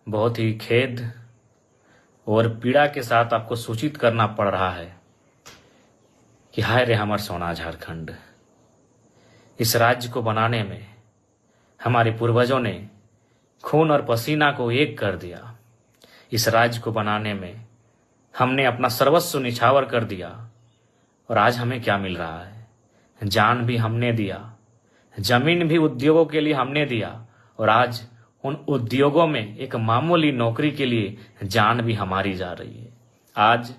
बहुत ही खेद और पीड़ा के साथ आपको सूचित करना पड़ रहा है कि हाय रे हमार सोना झारखंड। इस राज्य को बनाने में हमारे पूर्वजों ने खून और पसीना को एक कर दिया। इस राज्य को बनाने में हमने अपना सर्वस्व निछावर कर दिया और आज हमें क्या मिल रहा है? जान भी हमने दिया, जमीन भी उद्योगों के लिए हमने दिया और आज उन उद्योगों में एक मामूली नौकरी के लिए जान भी हमारी जा रही है। आज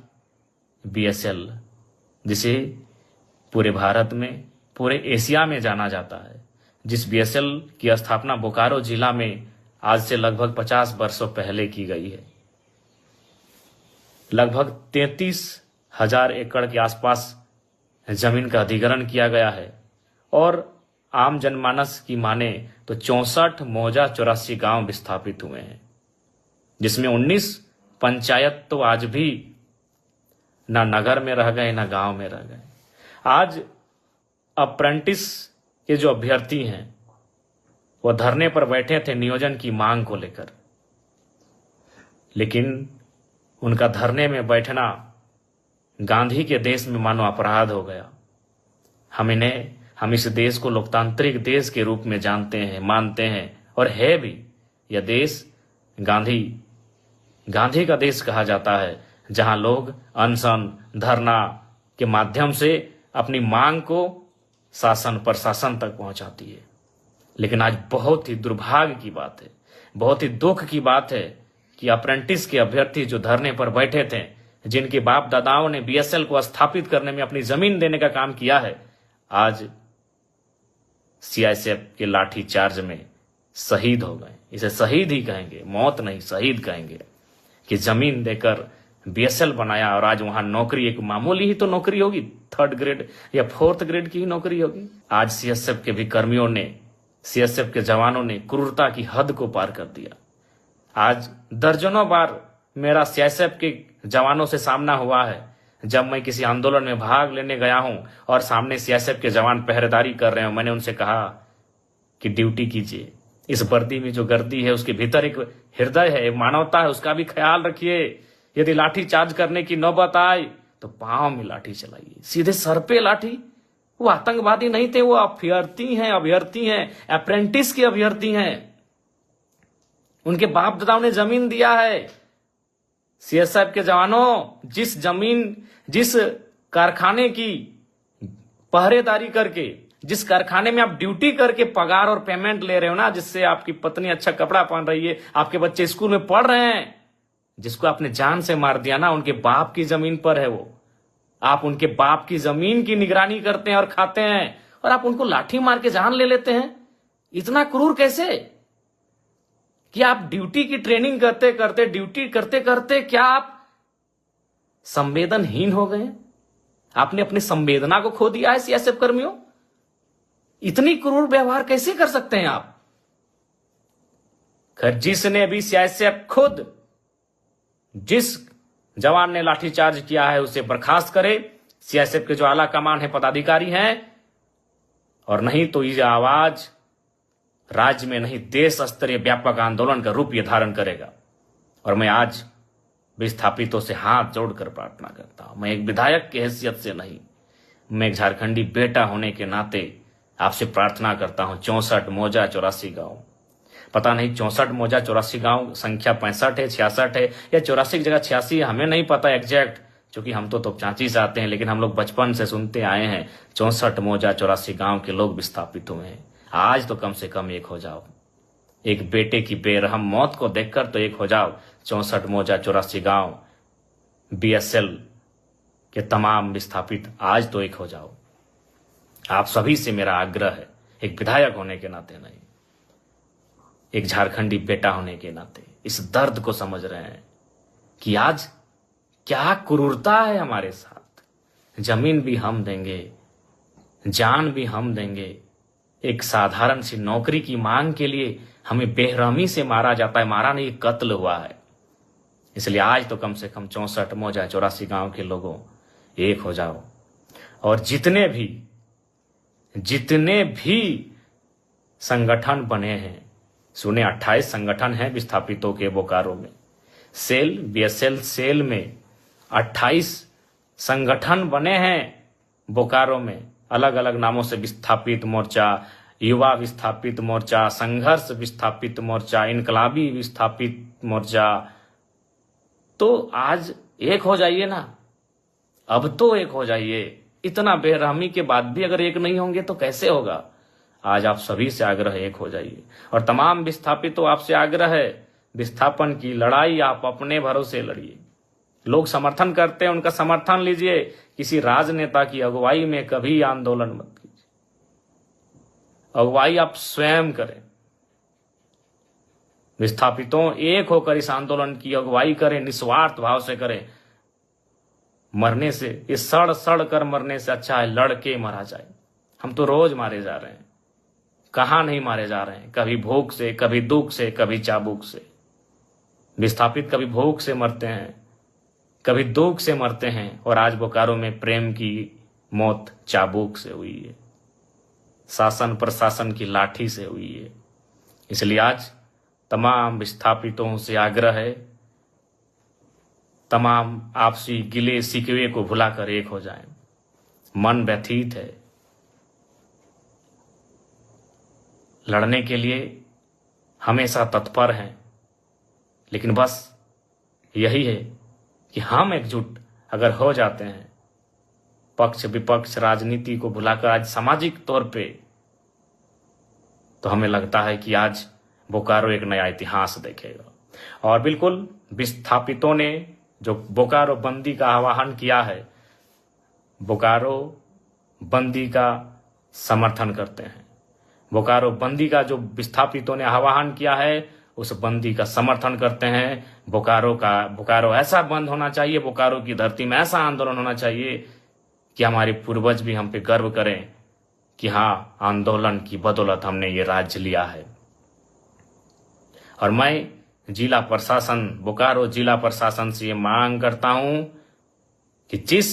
बीएसएल, जिसे पूरे भारत में, पूरे एशिया में जाना जाता है, जिस बीएसएल की स्थापना बोकारो जिला में आज से लगभग 50 वर्षों पहले की गई है, लगभग 33,000 एकड़ के आसपास जमीन का अधिग्रहण किया गया है और आम जनमानस की माने तो 64 मौजा 84 गांव विस्थापित हुए हैं, जिसमें 19 पंचायत तो आज भी ना नगर में रह गए ना गांव में रह गए। आज अप्रेंटिस के जो अभ्यर्थी हैं वह धरने पर बैठे थे नियोजन की मांग को लेकर, लेकिन उनका धरने में बैठना गांधी के देश में मानो अपराध हो गया। हम इस देश को लोकतांत्रिक देश के रूप में जानते हैं, मानते हैं और है भी। यह देश गांधी का देश कहा जाता है, जहां लोग अनशन, धरना के माध्यम से अपनी मांग को शासन प्रशासन तक पहुंचाती है। लेकिन आज बहुत ही दुर्भाग्य की बात है, बहुत ही दुख की बात है कि अप्रेंटिस के अभ्यर्थी जो धरने पर बैठे थे, जिनके बाप दादाओं ने बीएसएल को स्थापित करने में अपनी जमीन देने का काम किया है, आज सीआईएसएफ के लाठी चार्ज में शहीद हो गए। इसे शहीद ही कहेंगे, मौत नहीं शहीद कहेंगे, कि जमीन देकर बीएसएल बनाया और आज वहां नौकरी एक मामूली ही तो नौकरी होगी, 3rd ग्रेड या 4th ग्रेड की ही नौकरी होगी। आज सीएसएफ के भी कर्मियों ने, सीएसएफ के जवानों ने क्रूरता की हद को पार कर दिया। आज दर्जनों बार मेरा सीआईएसएफ के जवानों से सामना हुआ है, जब मैं किसी आंदोलन में भाग लेने गया हूं और सामने सीआईएसएफ के जवान पहरेदारी कर रहे हो, मैंने उनसे कहा कि ड्यूटी कीजिए। इस वर्दी में जो गर्दी है उसके भीतर एक हृदय है, मानवता है, उसका भी ख्याल रखिए। यदि लाठी चार्ज करने की नौबत आए तो पांव में लाठी चलाइए, सीधे सर पे लाठी। वो आतंकवादी नहीं थे, वो अभ्यर्थी हैं, अप्रेंटिस के अभ्यर्थी हैं। उनके बाप दादाओं ने जमीन दिया है। सीएसएफ के जवानों, जिस कारखाने की पहरेदारी करके, जिस कारखाने में आप ड्यूटी करके पगार और पेमेंट ले रहे हो ना, जिससे आपकी पत्नी अच्छा कपड़ा पहन रही है, आपके बच्चे स्कूल में पढ़ रहे हैं, जिसको आपने जान से मार दिया ना, उनके बाप की जमीन पर है वो। आप उनके बाप की जमीन की निगरानी करते हैं और खाते हैं, और आप उनको लाठी मार के जान ले लेते हैं। इतना क्रूर कैसे कि आप ड्यूटी की ट्रेनिंग ड्यूटी करते करते क्या आप संवेदनहीन हो गए? आपने अपनी संवेदना को खो दिया है सीआईएसएफ कर्मियों। इतनी क्रूर व्यवहार कैसे कर सकते हैं आप? जिसने भी सीआईएसएफ खुद, जिस जवान ने लाठीचार्ज किया है उसे बर्खास्त करे, सीआईएसएफ के जो आला कमान है, पदाधिकारी हैं, और नहीं तो ये आवाज राज्य में नहीं देश स्तरीय व्यापक आंदोलन का रूप यह धारण करेगा। और मैं आज विस्थापितों से हाथ जोड़कर प्रार्थना करता हूं, मैं एक विधायक की हैसियत से नहीं, मैं एक झारखंडी बेटा होने के नाते आपसे प्रार्थना करता हूं। 64 मौजा 84 गांव, पता नहीं 64 मौजा 84 गांव संख्या 65 है, 66 है या 84 की जगह 86 है, हमें नहीं पता एग्जैक्ट, क्योंकि हम तो चांची से आते हैं। लेकिन हम लोग बचपन से सुनते आए हैं 64 मौजा 84 गांव के लोग विस्थापित हुए हैं। आज तो कम से कम एक हो जाओ, एक बेटे की बेरहम मौत को देखकर तो एक हो जाओ। 64 मौजा 84 गांव बीएसएल के तमाम विस्थापित, आज तो एक हो जाओ। आप सभी से मेरा आग्रह है, एक विधायक होने के नाते नहीं, एक झारखंडी बेटा होने के नाते इस दर्द को समझ रहे हैं कि आज क्या क्रूरता है हमारे साथ। जमीन भी हम देंगे, जान भी हम देंगे, एक साधारण सी नौकरी की मांग के लिए हमें बेरहमी से मारा जाता है। मारा नहीं, कत्ल हुआ है। इसलिए आज तो कम से कम 64 मौजा 84 गांव के लोगों एक हो जाओ, और जितने भी संगठन बने हैं, सुने 28 संगठन हैं विस्थापितों के बोकारो में। सेल, बीएसएल सेल में 28 संगठन बने हैं बोकारो में, अलग अलग नामों से, विस्थापित मोर्चा, युवा विस्थापित मोर्चा, संघर्ष विस्थापित मोर्चा, इनकलाबी विस्थापित मोर्चा। तो आज एक हो जाइए ना, अब तो एक हो जाइए। इतना बेरहमी के बाद भी अगर एक नहीं होंगे तो कैसे होगा। आज आप सभी से आग्रह है, एक हो जाइए। और तमाम विस्थापितों आपसे आग्रह है, विस्थापन की लड़ाई आप अपने भरोसे लड़िए। लोग समर्थन करते हैं, उनका समर्थन लीजिए। किसी राजनेता की अगुवाई में कभी आंदोलन मत कीजिए, अगुवाई आप स्वयं करें। विस्थापितों एक होकर इस आंदोलन की अगुवाई करें, निस्वार्थ भाव से करें। मरने से, इस सड़ सड़ कर मरने से अच्छा है लड़के मारा जाए। हम तो रोज मारे जा रहे हैं, कहां नहीं मारे जा रहे हैं, कभी भूख से, कभी दुख से, कभी चाबुक से। विस्थापित कभी भूख से मरते हैं, कभी दुख से मरते हैं, और आज बोकारो में प्रेम की मौत चाबुक से हुई है, शासन प्रशासन की लाठी से हुई है। इसलिए आज तमाम विस्थापितों से आग्रह है, तमाम आपसी गिले शिकवे को भुलाकर एक हो जाएं। मन व्यथित है, लड़ने के लिए हमेशा तत्पर हैं, लेकिन बस यही है कि हम एकजुट अगर हो जाते हैं, पक्ष विपक्ष राजनीति को भुलाकर आज सामाजिक तौर पे, तो हमें लगता है कि आज बोकारो एक नया इतिहास देखेगा। और बिल्कुल विस्थापितों ने जो बोकारो बंदी का आह्वान किया है, बोकारो बंदी का समर्थन करते हैं। बोकारो बंदी का जो विस्थापितों ने आह्वान किया है, उस बंदी का समर्थन करते हैं। बोकारो ऐसा बंद होना चाहिए, बोकारो की धरती में ऐसा आंदोलन होना चाहिए कि हमारे पूर्वज भी हम पे गर्व करें कि हाँ, आंदोलन की बदौलत हमने ये राज्य लिया है। और मैं जिला प्रशासन, बोकारो जिला प्रशासन से ये मांग करता हूं कि जिस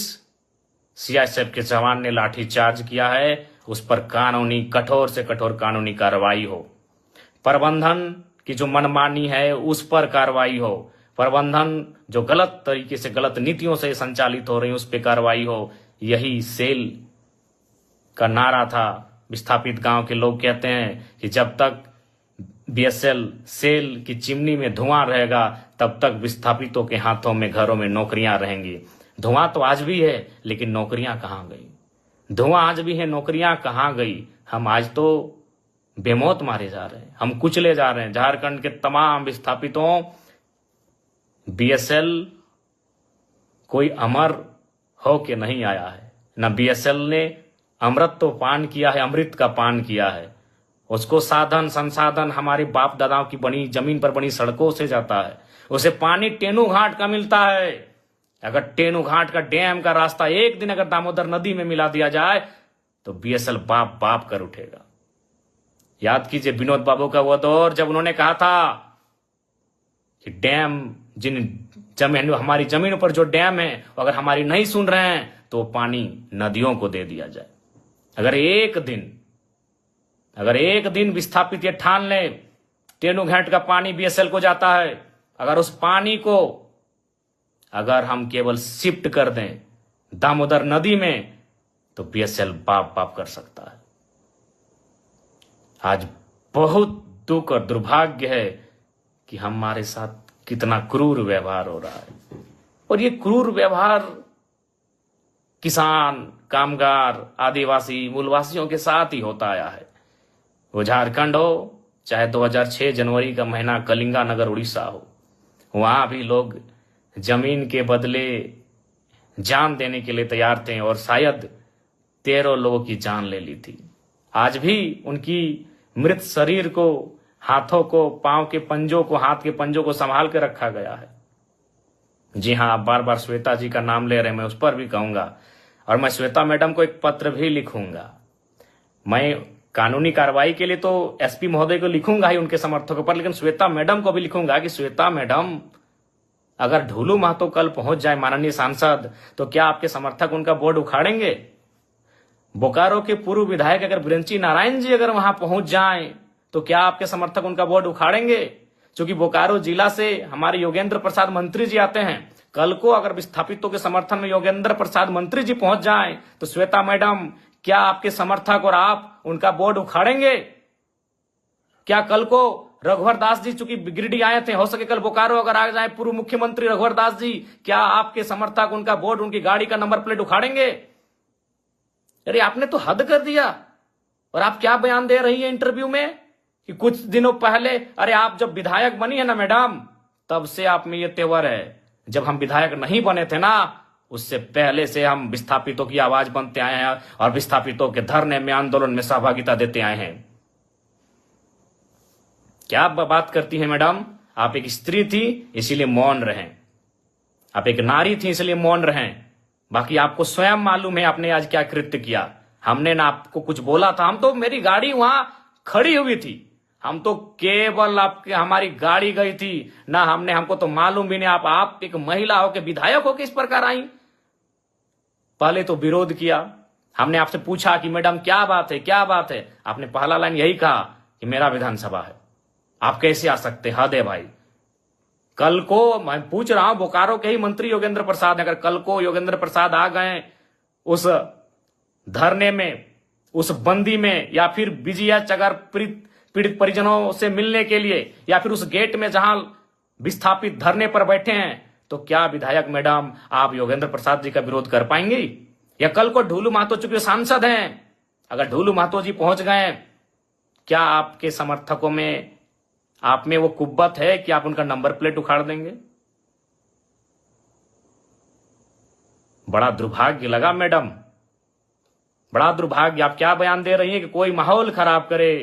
सीआईएसएफ के जवान ने लाठीचार्ज किया है, उस पर कानूनी, कठोर से कठोर कानूनी कार्रवाई हो। प्रबंधन की जो मनमानी है उस पर कार्रवाई हो। प्रबंधन जो गलत तरीके से, गलत नीतियों से संचालित हो रही है, उस पर कार्रवाई हो। यही सेल का नारा था। विस्थापित गांव के लोग कहते हैं कि जब तक बीएसएल सेल की चिमनी में धुआं रहेगा, तब तक विस्थापितों के हाथों में, घरों में नौकरियां रहेंगी। धुआं तो आज भी है, लेकिन नौकरियां कहां गई? धुआं आज भी है, नौकरियां कहां गई? हम आज तो बेमौत मारे जा रहे हैं, हम कुचले जा रहे हैं। झारखंड के तमाम विस्थापितों, बीएसएल कोई अमर हो के नहीं आया है। न बीएसएल ने अमृत तो पान किया है, अमृत का पान किया है। उसको साधन संसाधन हमारे बाप दादाओं की बनी जमीन पर बनी सड़कों से जाता है। उसे पानी टेनू घाट का मिलता है। अगर टेनू घाट का डैम का रास्ता एक दिन अगर दामोदर नदी में मिला दिया जाए, तो बीएसएल बाप बाप कर उठेगा। याद कीजिए विनोद बाबू का वो दौर, जब उन्होंने कहा था कि डैम, हमारी जमीन पर जो डैम है, अगर हमारी नहीं सुन रहे हैं तो पानी नदियों को दे दिया जाए। अगर एक दिन विस्थापित ये ठान ले टेनू घाट का पानी बीएसएल को जाता है, अगर उस पानी को अगर हम केवल शिफ्ट कर दें दामोदर नदी में, तो बीएसएल बाप बाप कर सकता है। आज बहुत दुख और दुर्भाग्य है कि हमारे साथ कितना क्रूर व्यवहार हो रहा है। और ये क्रूर व्यवहार किसान, कामगार, आदिवासी, मूलवासियों के साथ ही होता आया है। वो झारखंड हो, चाहे 2006 जनवरी का महीना कलिंगा नगर उड़ीसा हो, वहां भी लोग जमीन के बदले जान देने के लिए तैयार थे, और शायद 13 लोगों की जान ले ली थी। आज भी उनकी मृत शरीर को, हाथों को, पांव के पंजों को, हाथ के पंजों को संभाल के रखा गया है। जी हाँ, आप बार बार श्वेता जी का नाम ले रहे हैं, मैं उस पर भी कहूंगा, और मैं श्वेता मैडम को एक पत्र भी लिखूंगा। मैं कानूनी कार्रवाई के लिए तो एसपी महोदय को लिखूंगा ही, उनके समर्थकों पर, लेकिन श्वेता मैडम को भी लिखूंगा कि श्वेता मैडम, अगर ढोलू महतो कल पहुंच जाए माननीय सांसद, तो क्या आपके समर्थक उनका बोर्ड उखाड़ेंगे? बोकारो के पूर्व विधायक अगर बिरंची नारायण जी अगर वहां पहुंच जाएं, तो क्या आपके समर्थक उनका बोर्ड उखाड़ेंगे? क्योंकि बोकारो जिला से हमारे योगेंद्र प्रसाद मंत्री जी आते हैं। कल को अगर विस्थापितों के समर्थन में योगेंद्र प्रसाद मंत्री जी पहुंच जाएं, तो श्वेता मैडम, क्या आपके समर्थक और आप उनका बोर्ड उखाड़ेंगे? क्या कल को रघुवर दास जी चूंकि गिरिडीह आए थे, हो सके कल बोकारो अगर आ जाए पूर्व मुख्यमंत्री रघुवर दास जी, क्या आपके समर्थक उनका बोर्ड, उनकी गाड़ी का नंबर प्लेट उखाड़ेंगे? अरे आपने तो हद कर दिया। और आप क्या बयान दे रही है इंटरव्यू में कि कुछ दिनों पहले, अरे आप जब विधायक बनी है ना मैडम, तब से आप में ये तेवर है। जब हम विधायक नहीं बने थे ना, उससे पहले से हम विस्थापितों की आवाज बनते आए हैं और विस्थापितों के धरने में, आंदोलन में सहभागिता देते आए हैं। क्या बात करती है मैडम? आप एक स्त्री थी इसीलिए मौन रहें, आप एक नारी थी इसलिए मौन रहें। बाकी आपको स्वयं मालूम है आपने आज क्या कृत्य किया। हमने ना आपको कुछ बोला था, हम तो, मेरी गाड़ी वहां खड़ी हुई थी, हम तो केवल आपके, हमारी गाड़ी गई थी ना, हमको तो मालूम भी नहीं आप एक महिला हो के विधायक हो के इस प्रकार आई। पहले तो विरोध किया, हमने आपसे पूछा कि मैडम क्या बात है, क्या बात है? आपने पहला लाइन यही कहा कि मेरा विधानसभा है, आप कैसे आ सकते? हद है भाई। कल को मैं पूछ रहा हूं, बोकारो के ही मंत्री योगेंद्र प्रसाद, अगर कल को योगेंद्र प्रसाद आ गए उस धरने में, उस बंदी में, या फिर बीजीएच अगर पीड़ित परिजनों से मिलने के लिए, या फिर उस गेट में जहां विस्थापित धरने पर बैठे हैं, तो क्या विधायक मैडम आप योगेंद्र प्रसाद जी का विरोध कर पाएंगी? या कल को ढूलू महतो चूंकि सांसद हैं, अगर ढूलू महतो जी पहुंच गए, क्या आपके समर्थकों में, आप में वो कुव्वत है कि आप उनका नंबर प्लेट उखाड़ देंगे? बड़ा दुर्भाग्य लगा मैडम, बड़ा दुर्भाग्य। आप क्या बयान दे रही हैं कि कोई माहौल खराब करे?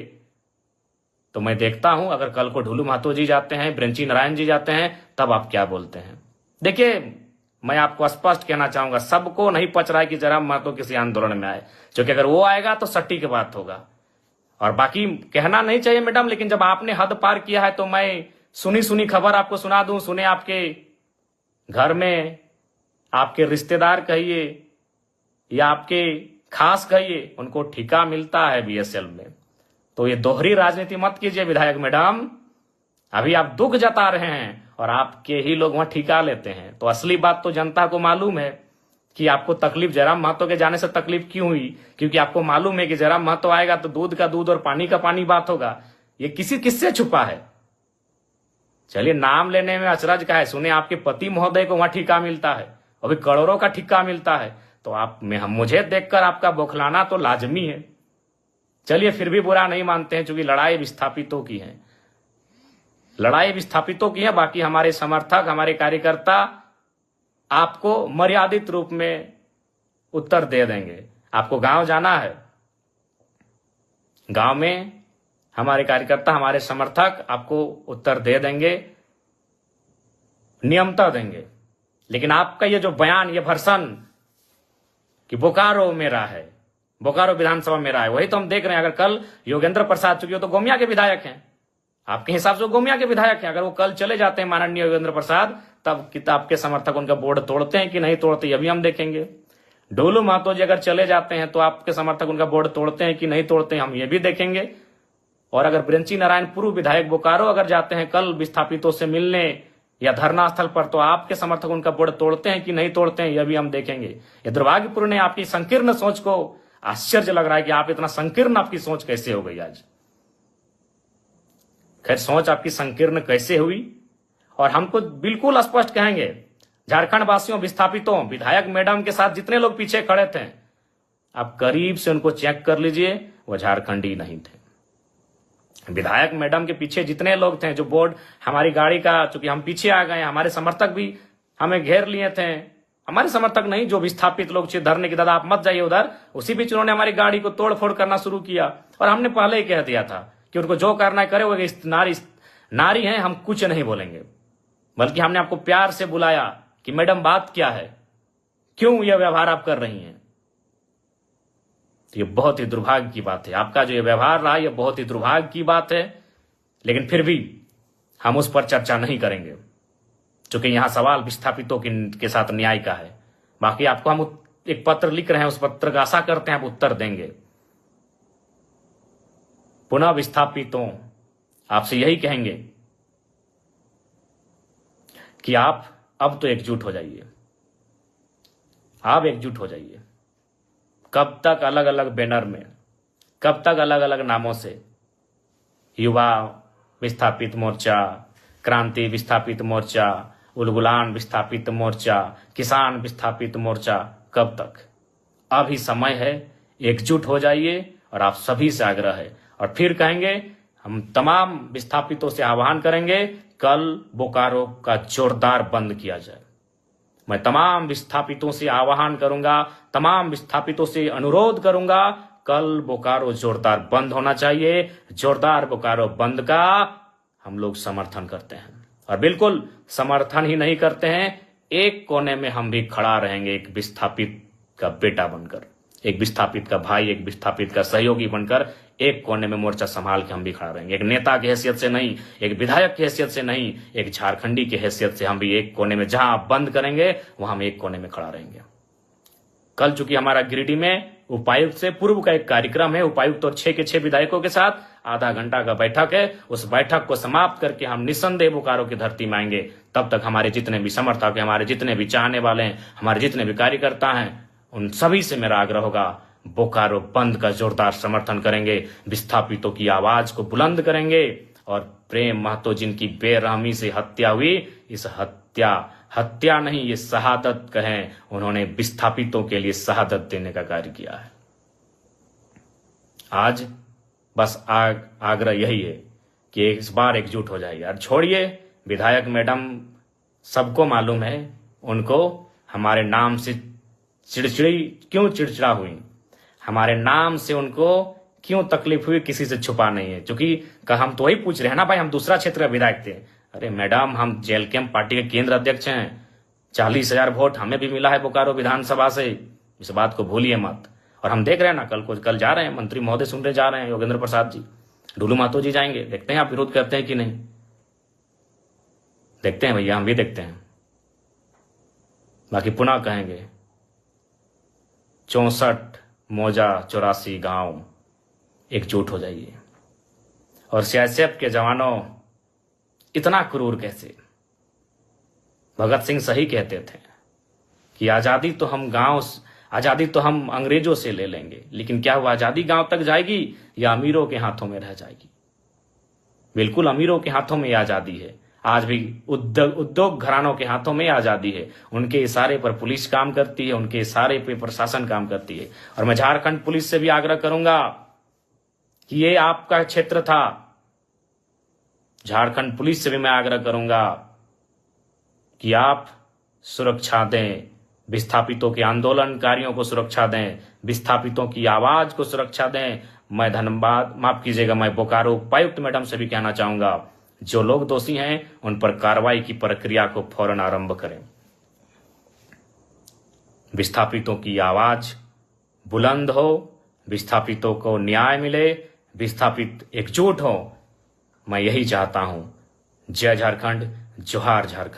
तो मैं देखता हूं अगर कल को ढूलू महतो जी जाते हैं, ब्रंची नारायण जी जाते हैं, तब आप क्या बोलते हैं। देखिए, मैं आपको स्पष्ट कहना चाहूंगा, सबको नहीं पच रहा है कि जयराम महतो किसी आंदोलन में आए, क्योंकि अगर वो आएगा तो सट्टी की बात होगा। और बाकी कहना नहीं चाहिए मैडम, लेकिन जब आपने हद पार किया है तो मैं सुनी सुनी खबर आपको सुना दूं। सुने आपके घर में आपके रिश्तेदार कहिए या आपके खास कहिए, उनको ठिका मिलता है बीएसएल में। तो ये दोहरी राजनीति मत कीजिए विधायक मैडम। अभी आप दुख जता रहे हैं और आपके ही लोग वहां ठिका लेते हैं। तो असली बात तो जनता को मालूम है कि आपको तकलीफ जयराम महतो के जाने से तकलीफ क्यों हुई, क्योंकि आपको मालूम है कि जयराम महतो आएगा तो दूध का दूध और पानी का पानी बात होगा। ये किससे छुपा है? चलिए, नाम लेने में अचरज का है। सुने आपके पति महोदय को वहां ठिका मिलता है, अभी करोड़ों का ठिका मिलता है, तो आप में मुझे देखकर आपका बौखलाना तो लाजमी है। चलिए, फिर भी बुरा नहीं मानते हैं, क्योंकि लड़ाई विस्थापितों की है, लड़ाई विस्थापितों की है। बाकी हमारे समर्थक, हमारे कार्यकर्ता आपको मर्यादित रूप में उत्तर दे देंगे। आपको गांव जाना है, गांव में हमारे कार्यकर्ता, हमारे समर्थक आपको उत्तर दे देंगे, नियमता देंगे। लेकिन आपका ये जो बयान, ये भर्सन कि बोकारो मेरा है, बोकारो विधानसभा मेरा है, वही तो हम देख रहे हैं। अगर कल योगेंद्र प्रसाद, चूंकि वो तो गोमिया के विधायक हैं, आपके हिसाब से गोमिया के विधायक हैं, अगर वो कल चले जाते हैं माननीय योगेंद्र प्रसाद, तब किताब के समर्थक उनका बोर्ड तोड़ते हैं कि नहीं तोड़ते, ये भी हम देखेंगे। ढोलू महतो जी अगर चले जाते हैं तो आपके समर्थक उनका बोर्ड तोड़ते हैं कि नहीं तोड़ते हैं, हम ये भी देखेंगे। और अगर ब्रंची नारायण पूर्व विधायक बोकारो अगर जाते हैं कल विस्थापितों से मिलने या धरना स्थल पर, तो आपके समर्थक उनका बोर्ड तोड़ते हैं कि नहीं तोड़ते हैं, यह भी हम देखेंगे। ये दुर्भाग्यपूर्ण है, आपकी संकीर्ण सोच को आश्चर्य लग रहा है कि आप इतना संकीर्ण, आपकी सोच कैसे हो गई आज। खैर, सोच आपकी संकीर्ण कैसे हुई, और हमको बिल्कुल स्पष्ट कहेंगे, झारखंड वासियों, विस्थापितों, विधायक मैडम के साथ जितने लोग पीछे खड़े थे, आप करीब से उनको चेक कर लीजिए, वो झारखंडी नहीं थे। विधायक मैडम के पीछे जितने लोग थे, जो बोर्ड हमारी गाड़ी का, चूंकि हम पीछे आ गए, हमारे समर्थक भी हमें घेर लिए थे, हमारे समर्थक नहीं, जो विस्थापित लोग थे धरने की, दादा आप मत जाइए उधर, उसी बीच उन्होंने हमारी गाड़ी को तोड़ फोड़ करना शुरू किया। और हमने पहले ही कह दिया था कि उनको जो करना है करे, वो नारी हैं, हम कुछ नहीं बोलेंगे। बल्कि हमने आपको प्यार से बुलाया कि मैडम बात क्या है, क्यों यह व्यवहार आप कर रही हैं। तो ये बहुत ही दुर्भाग्य की बात है, आपका जो ये व्यवहार रहा, ये बहुत ही दुर्भाग्य की बात है। लेकिन फिर भी हम उस पर चर्चा नहीं करेंगे, क्योंकि यहां सवाल विस्थापितों के साथ न्याय का है। बाकी आपको हम एक पत्र लिख रहे हैं, उस पत्र का आशा करते हैं आप उत्तर देंगे। पुनः विस्थापितों आपसे यही कहेंगे कि आप अब तो एकजुट हो जाइए, आप एकजुट हो जाइए। कब तक अलग अलग बैनर में, कब तक अलग अलग नामों से युवा विस्थापित मोर्चा, क्रांति विस्थापित मोर्चा, उलगुलान विस्थापित मोर्चा, किसान विस्थापित मोर्चा, कब तक? अभी समय है, एकजुट हो जाइए। और आप सभी से आग्रह है, और फिर कहेंगे, हम तमाम विस्थापितों से आह्वान करेंगे, कल बोकारो का जोरदार बंद किया जाए। मैं तमाम विस्थापितों से आह्वान करूंगा, तमाम विस्थापितों से अनुरोध करूंगा, कल बोकारो जोरदार बंद होना चाहिए। जोरदार बोकारो बंद का हम लोग समर्थन करते हैं, और बिल्कुल समर्थन ही नहीं करते हैं, एक कोने में हम भी खड़ा रहेंगे, एक विस्थापित का बेटा बनकर, एक विस्थापित का भाई, एक विस्थापित का सहयोगी बनकर एक कोने में मोर्चा संभाल के हम भी खड़ा रहेंगे। एक नेता की हैसियत से नहीं, एक विधायक की हैसियत से नहीं, एक झारखंडी की हैसियत से हम भी एक कोने में, जहां आप बंद करेंगे वहां हम एक कोने में खड़ा रहेंगे। कल चूंकि हमारा गिरिडीह में उपायुक्त से पूर्व का एक कार्यक्रम है, उपायुक्त और 6 के 6 विधायकों के साथ आधा घंटा का बैठक है। उस बैठक को समाप्त करके हम निस्संदेह बोकारो की धरती में आएंगे। तब तक हमारे जितने भी समर्थक हैं, हमारे जितने भी चाहने वाले हैं, हमारे जितने भी कार्यकर्ता हैं, उन सभी से मेरा आग्रह होगा, बोकारो बंद का जोरदार समर्थन करेंगे, विस्थापितों की आवाज को बुलंद करेंगे। और प्रेम महतो जिनकी बेरहमी से हत्या हुई, इस हत्या नहीं, ये शहादत कहें, उन्होंने विस्थापितों के लिए शहादत देने का कार्य किया है। आज बस आग्रह यही है कि इस बार एकजुट हो जाइए। और छोड़िए विधायक मैडम, सबको मालूम है उनको हमारे नाम से चिड़चिड़ा हुई, हमारे नाम से उनको क्यों तकलीफ हुई, किसी से छुपा नहीं है। क्योंकि हम तो वही पूछ रहे हैं ना भाई, हम दूसरा क्षेत्र का विधायक थे। अरे मैडम, हम जेल कैंप पार्टी के केंद्र अध्यक्ष हैं, 40,000 वोट हमें भी मिला है बोकारो विधानसभा से, इस बात को भूलिए मत। और हम देख रहे हैं ना, कल जा रहे हैं, मंत्री महोदय सुन रहे जा रहे हैं, योगेंद्र प्रसाद जी, डुलू महतो जी जाएंगे, देखते हैं आप विरोध करते हैं कि नहीं, देखते हैं भैया, हम भी देखते हैं। बाकी पुनः कहेंगे, 64 मौजा 84 गांव, एकजुट हो जाइए। और सीआईएसएफ के जवानों, इतना क्रूर कैसे? भगत सिंह सही कहते थे कि आजादी तो हम अंग्रेजों से ले लेंगे, लेकिन क्या हुआ, आजादी गांव तक जाएगी या अमीरों के हाथों में रह जाएगी? बिल्कुल अमीरों के हाथों में आजादी है। आज भी उद्योग घरानों के हाथों में आजादी है। उनके इशारे पर पुलिस काम करती है, उनके इशारे पर प्रशासन काम करती है। और मैं झारखंड पुलिस से भी आग्रह करूंगा कि ये आपका क्षेत्र था। झारखंड पुलिस से भी मैं आग्रह करूंगा कि आप सुरक्षा दें, विस्थापितों के आंदोलनकारियों को सुरक्षा दें, विस्थापितों की आवाज को सुरक्षा दें। मैं मैं बोकारो उपायुक्त मैडम से भी कहना चाहूंगा, जो लोग दोषी हैं उन पर कार्रवाई की प्रक्रिया को फौरन आरंभ करें। विस्थापितों की आवाज बुलंद हो, विस्थापितों को न्याय मिले, विस्थापित एकजुट हो। मैं यही चाहता हूं। जय झारखंड, जोहार झारखंड।